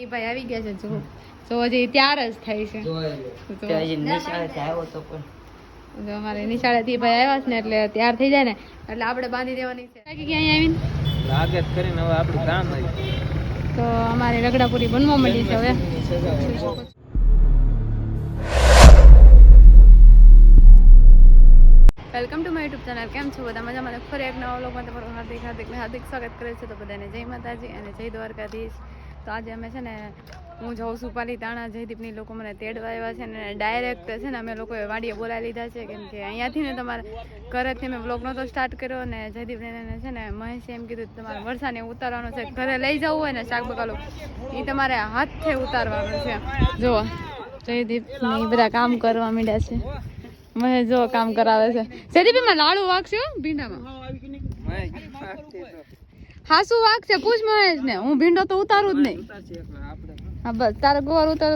ભાઈ આવી ગયા છે જો હજી ત્યાર જ થાય છે અમારે નિશાળે થી ભાઈ આવ્યા છે ને એટલે તૈયાર થઈ જાય ને એટલે આપણે બાંધી દેવાની છે તો અમારે રગડાપુરી બનવા માંડી છે હવે welcome to my YouTube channel કેમ છો બધા મજામાં ફરી એક નવા વ્લોગમાં તમારું હાર્દિક સ્વાગત કરે છે તો બધાને જય માતાજી અને જય દ્વારકાધીશ તો આજે અમે છે ને હું જાઉં છું પાલીતાણા જયદીપની લોકો મને તેડવા આવ્યા છે ને ડાયરેક્ટ છે ને અમે લોકોએ વાડીએ બોલાવી લીધા છે કેમ કે અહીંયાથી ને તમારે ઘરેથી મેં વ્લોગ નહોતો સ્ટાર્ટ કર્યો ને જયદીપને છે ને મહેશે એમ કીધું તમારે વરસાદને ઉતારવાનો છે ઘરે લઈ જવું હોય ને શાક બકાલું એ તમારે હાથથી ઉતારવાનું છે જુઓ જયદીપ બધા કામ કરવા માંડ્યા છે મહેશ જો કામ કરાવે છે જયદીપ એમાં લાડુ વાગશે ભીંડામાં હા શું વાગશે પૂછ મહેશ ને હું ભીંડો તો ઉતારું જ નહીં હા બસ તારે ગુવાર ઉતાર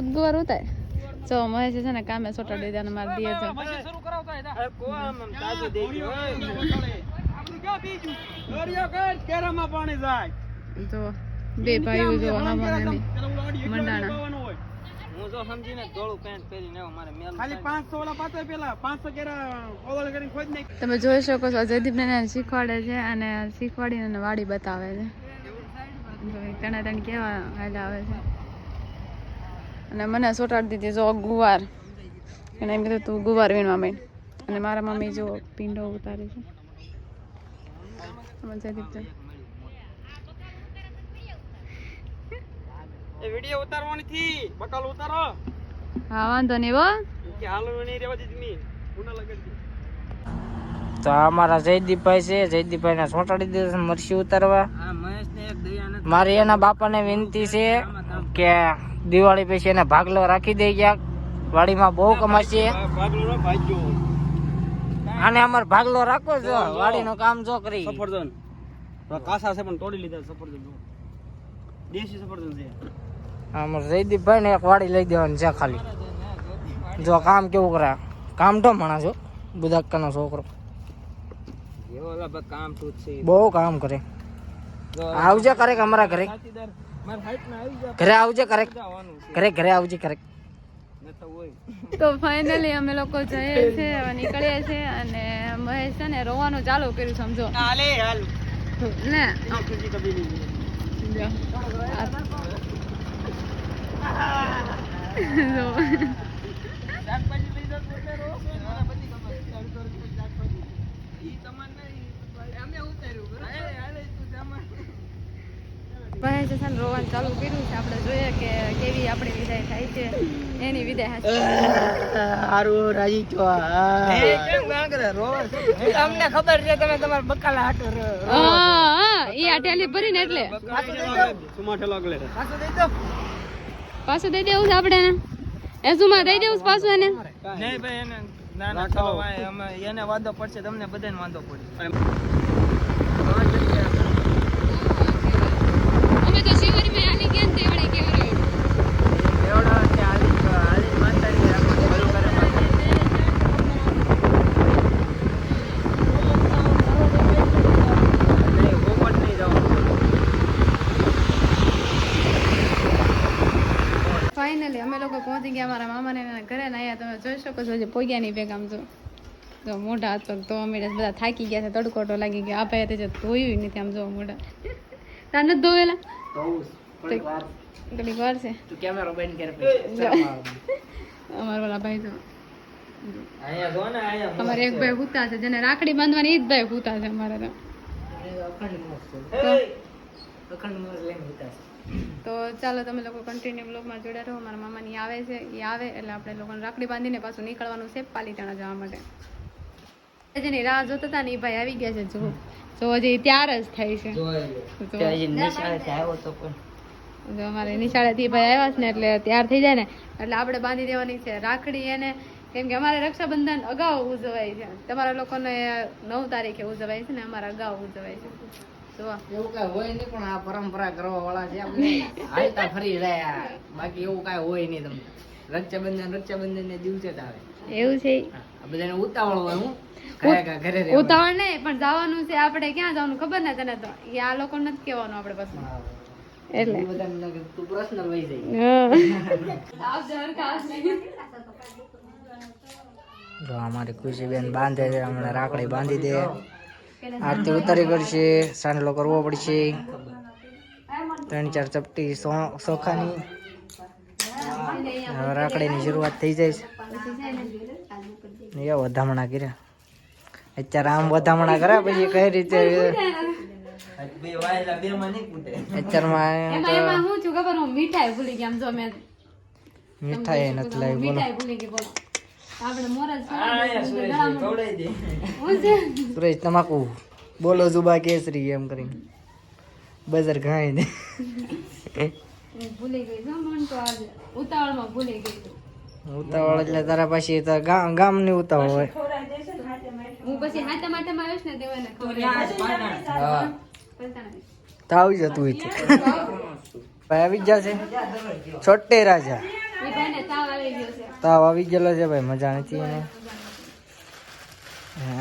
જો મહેશ છે ને કામે સોટાડી દે મારી દે જો બે ભાઈઓ જો મંડાણા હું જો સમજીને ધોળું પેન્ટ પહેરીને આવ્યો મારે મેલ ખાલી 500 ઓલા પાતે પેલા 500 કેરા ઓવલ કરીને ખોજ નહીં તમે જોઈ શકો છો જયદીપને શીખવાડે છે અને શીખવાડીને વાડી બતાવે છે ટણાટણ કેવા હાલા આવે છે અને મને સોટાડી દીધી જો ગુવાર એને એમ કીધું તું ગુવાર વીણવા માંડ અને મારા મમ્મી જો પીંડો ઉતારે છે જયદીપ એ વિડિયો ઉતારવાની થી બકાલ ઉતારો હા વાંધો નહીં હો કે હાલો નહીં રેવા દીધી મી ગુના લગાડી તો અમારા જયદીપભાઈ છે જયદીપભાઈ ને સોટાડી દીધું મરસી ઉતારવા આ મહેશ ને એક દયા નથી મારી એના બાપાને વિનંતી છે કે દિવાળી પછી એને ભાગલો રાખી દે ક્યાંક વાડીમાં બહુ કમાશે ભાગલો નો ભાગ્યો આને અમાર ભાગલો રાખો છો વાડીનું કામ જો કરી સફરજન કાસા છે પણ તોડી લીધા સફરજન દેશી સફરજન છે અમાર જયદીપભાઈ ને એક વાડી લઈ દેવાની છે ખાલી જો કામ કેવું કરે કામ તો માણસ છો બુદાક્કાનો છોકરો એવો કામ તો છે બહુ કામ કરે આવજે કરે અમારા ઘરે ઘરે આવજે કરે ઘરે આવજે કરે તો ફાઇનલી અમે લોકો જઈએ છે નીકળીએ છે અને મહેશ છે ને રોવાનું ચાલુ કર્યું સમજો હાલે હાલ ને ખુશી કભી નહીં મહેશ છે ને રોવાનું ચાલુ કર્યું છે આપણે જોઈએ કે કેવી આપણી વિદાય થાય છે એની વિદાય હારું રાજી છો કેમ ગાં કરે રોવા તમને ખબર છે તમે તમારા બકાલા હાટો હા ઈ આ ટેલી ભરીને એટલે સુમા ઠેલો આગળ પાછું દઈ દેવું છે આપણે એ સુમા દઈ દેવું છે પાછું એને નહીં ભાઈ એને નાના ઠેલો અમે એને વાંધો પડશે તમને બધાને વાંધો પડશે અમે તો શિવરીમાં આલી ગયા ને તેવડે કેવડે ફાઇનલી અમે લોકો પહોંચી ગયા મારા મામાને ઘરે ને અહીંયા તમે જોઈ શકો છો જે પોગ્યાની ભેગા આમ જો મોઢા હાથ પગ તો અમે બધા થાકી ગયા છે તડકોટો લાગી ગયો આ ભાઈ તે ધોયું નથી આમ જો મોઢા તાર નથી ધોવેલા ઘડીક વાર છે અમારા વાળા ભાઈ તો અમારે એક ભાઈ હુતા છે જેને રાખડી બાંધવાની એ જ ભાઈ હુતા છે અમારે તો ચાલો તમે લોકો કન્ટિન્યુ બ્લોગમાં જોડ્યા રહો મારા મામાની આવે છે એ આવે એટલે આપણે લોકોને રાખડી બાંધીને પાછું નીકળવાનું છે પાલીતાણા જવા માટે જેની રાહ જોતા હતા ને એ ભાઈ આવી ગયા છે જો હજી ત્યાર જ થાય છે જો અમારે નિશાળેથી ભાઈ આવ્યા છે ને એટલે તૈયાર થઈ જાય ને એટલે આપણે બાંધી દેવાની છે રાખડી એને કેમ કે અમારે રક્ષાબંધન અગાઉ ઉજવાય છે તમારા લોકોને 9 તારીખે ઉજવાય છે ને અમારા અગાઉ ઉજવાય છે જો એવું કઈ હોય નહીં પણ આ પરંપરા કરવા વાળા છે આપણે હાલતા ફરી રહ્યા બાકી એવું કઈ હોય નહીં તમને રક્ષાબંધન ને દિવસે જ આવે એવું છે આ બધાને ઉતાવળ હોય હું કયા ઘરે રહેવાનું. ઉતાવળ નહીં પણ જવાનું છે આપણે ક્યાં જવાનું ખબર ને તને તો એ આ લોકો નથી કહેવાનું આપણે પછી હા. એટલે એ બધાને લાગે તું પર્સનલ વહી જાય જો અમારી ખુશીબેન બાંધે છે હમણાં રાખડી બાંધી દે આરતી ઉતારી કરશે સાંડલો કરવો પડશે 3-4 ચપટી સોખાની હવે રાખડીની શરૂઆત થઈ જાય છે એ વધામણા કર્યા અત્યારે આમ વધામણા કર્યા પછી કઈ રીતે અત્યારમાં એમાં હું છું ખબર હું મીઠાઈ ભૂલી ગઈ આમ જો મેં મીઠાઈ નથી લાવી બોલો મીઠાઈ ભૂલી ગઈ બોલો આપણે મોરલ હું છે સુરેશ તમાકુ બોલો જુબા કેસરી એમ કરીને બજાર ઘાઈ દે હું ભૂલી ગઈ છું મન તો આજે ઉતાવળમાં ભૂલી ગઈ છું. ઉતાવળ એટલે તારા પછી તો ગામની ઉતાવળ હોય હું પછી હાથે માથેમાં આવીશ ને દેવાને ખબર હા તો આવી જતું હોય ભાઈ આવી જ જશે છોટે રાજા એ ભાઈને તાવ આવી ગયો છે તાવ આવી ગયેલો છે ભાઈ મજા નથી એને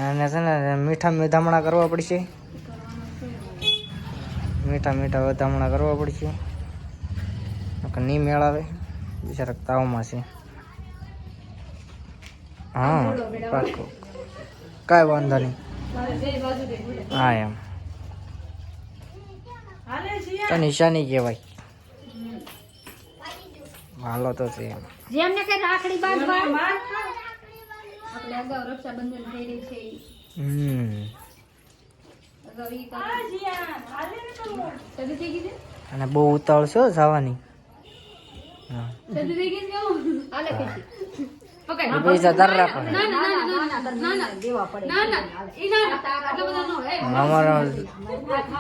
અને છે ને મીઠા વધામણા કરવા પડશે મીઠા વધામણા કરવા પડશે નહીં મેળ આવે બિચારા તાવમાં છે હા પાકું કાંઈ વાંધો નહીં હા એમ તો નિશાની કહેવાય હાલો તો છે એમ જેમને કઈ રાખડી બાંધવા આપણે અગાઉ રક્ષાબંધન થઈ રહી છે અગાઉ ઈ સદી થઈ ગઈ છે અને બહુ ઉતાવળ છે હો જવાની હા સદી થઈ ગઈ છે આલે ખુશી પકડ એ પૈસા તાર રાખો ના ના ના ના ના દેવા પડે ના ના ઈ ના આટલા બધા નો હે અમારો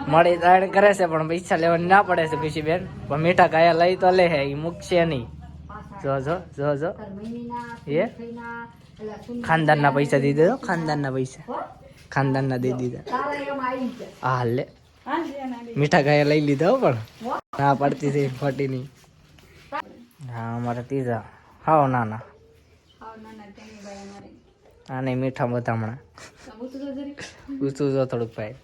મળી તાણ કરે છે પણ પૈસા લેવાની ના પડે છે ખુશી બેન પણ મીઠા ગાયા લઈ તો લે હે ઈ મૂકશે નહીં જો એ ખાનદાનના પૈસા દઈ દેજો ખાનદાનના દઈ દીધા હા લે મીઠા ગાયા લઈ લીધા હો પણ ના પડતી છે ખોટી નહીં હા અમારે ત્રીજા હાવ નાના હા નહીં મીઠા વધામણા ઊંચું જો થોડુંક ભાઈ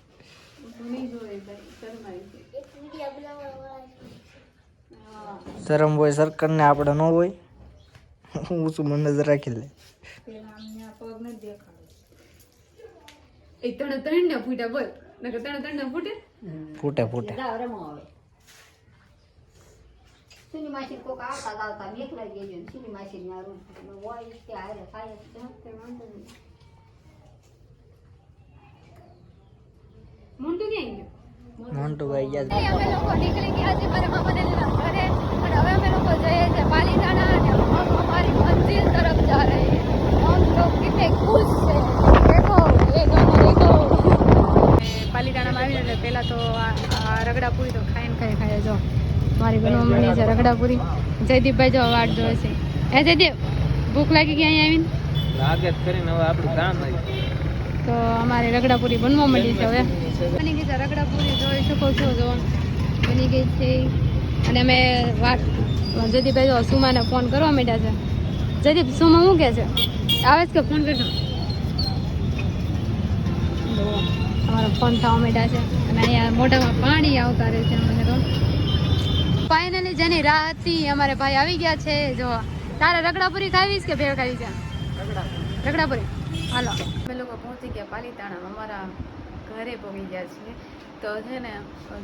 શરમ હોય સરકાર ને આપણે ન હોય ઊંચું મને નજર રાખી લે એ ત્રણ ને ફૂટ્યા બોલ નકર ત્રણ ને ફૂટે ફૂટે મોન્ટુ ક્યાં ગયો મોન્ટુ ભાઈ ગયા અમે લોકો નીકળી ગયા છે મારા મામાને ઘરે અને હવે અમે લોકો જઈએ છીએ પાલીતાણા અને हम हमारी मंजिल तरफ जा रहे हैं हम लोग कितने खुश છે देखो ये दोनों देखो પાલીતાણામાં આવીને એટલે પહેલા તો આ રગડાપુરી તો ખાઈને જો મારી બનવા માંડી છે રગડાપુરી જયદીપભાઈ જો વાટ જોવે છે હે જયદીપ ભૂખ લાગી ગઈ અહીંયા આવીને લાગે કરીને હવે આપણું કામ આવી તો અમારે રગડાપુરી બનવા માંડી છે હવે બની ગઈ છે રગડાપુરી જોઈ શકો છો જો બની ગઈ છે અને અમે વાત જયદીપભાઈ જો સુમાને ફોન કરવા માંડ્યા છે જયદીપ સુમા શું કહે છે આવે છે કે ફોન કરજો અમારો ફોન થવા માંડ્યા છે અને અહીંયા મોઢામાં પાણી આવતા રહે છે અમને તો ફાઇનલી જેની રાહ હતી અમારે ભાઈ આવી ગયા છે જો તારે રગડાપુરી ખાવીશ કે ભેળ ખાવી છે રગડાપુરી હાલો અમે લોકો પહોંચી ગયા પાલીતાણા અમારા ઘરે પહોંચી ગયા છીએ તો છે ને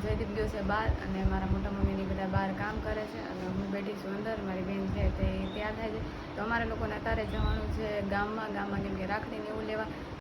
જયદીપ ગયો છે બહાર અને મારા મોટા મમ્મીની બધા બહાર કામ કરે છે અને હું બેઠી છું અંદર મારી બેન છે તે તૈયાર થાય છે તો અમારે લોકોને અત્યારે જવાનું છે ગામમાં કેમ કે રાખડીને એવું લેવા